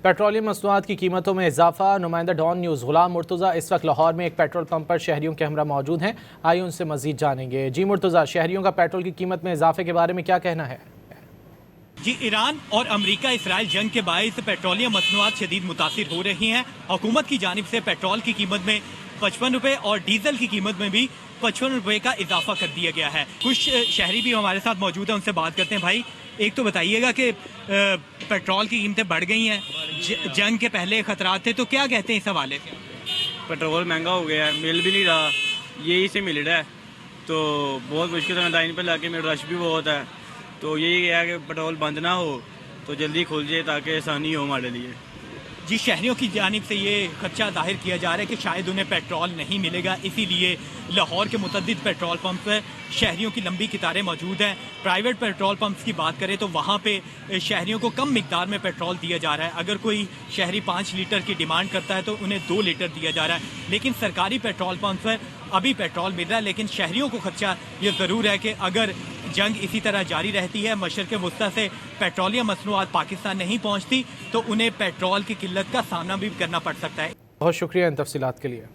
Petroleum مصنوعات کی قیمتوں میں اضافہ۔ نمائندہ ڈان نیوز غلام مرتضیٰ اس وقت لاہور میں ایک پیٹرول پمپ پر شہریوں کے ہمراہ موجود ہیں، آئیے ان سے مزید جانیں گے۔ جی مرتضیٰ، شہریوں کا پیٹرول کی قیمت میں اضافے کے بارے میں کیا کہنا ہے؟ جی، ایران اور امریکہ اسرائیل جنگ کے باعث پیٹرولیم مصنوعات شدید متاثر ہو رہی ہیں۔ حکومت کی جانب سے پیٹرول کی قیمت میں 55 روپے اور ڈیزل کی قیمت میں بھی 55 روپے کا اضافہ کر دیا گیا ہے۔ کچھ شہری بھی ہمارے ساتھ موجود ہیں، ان سے بات کرتے ہیں۔ بھائی، ایک تو بتائیے گا کہ پیٹرول کی قیمتیں بڑھ گئی ہیں، جنگ کے پہلے خطرات تھے، تو کیا کہتے ہیں اس حوالے سے؟ پیٹرول مہنگا ہو گیا ہے، مل بھی نہیں رہا، یہی سے مل رہا ہے تو بہت مشکل ہے۔ لائن پہ علاقے میں رش بھی بہت ہے، تو یہی ہے کہ پیٹرول بند نہ ہو تو جلدی کھل جائے تاکہ آسانی ہو ہمارے لیے۔ جی، شہریوں کی جانب سے یہ خدشہ ظاہر کیا جا رہا ہے کہ شاید انہیں پیٹرول نہیں ملے گا، اسی لیے لاہور کے متعدد پیٹرول پمپ پر شہریوں کی لمبی قطاریں موجود ہیں۔ پرائیویٹ پیٹرول پمپس کی بات کریں تو وہاں پہ شہریوں کو کم مقدار میں پیٹرول دیا جا رہا ہے۔ اگر کوئی شہری 5 لیٹر کی ڈیمانڈ کرتا ہے تو انہیں 2 لیٹر دیا جا رہا ہے، لیکن سرکاری پیٹرول پمپ پر ابھی پیٹرول مل رہا ہے۔ لیکن شہریوں کو خدشہ یہ ضرور ہے کہ اگر جنگ اسی طرح جاری رہتی ہے، مشرق وسطیٰ سے پیٹرولیم مصنوعات پاکستان نہیں پہنچتی، تو انہیں پیٹرول کی قلت کا سامنا بھی کرنا پڑ سکتا ہے۔ بہت شکریہ ان تفصیلات کے لیے۔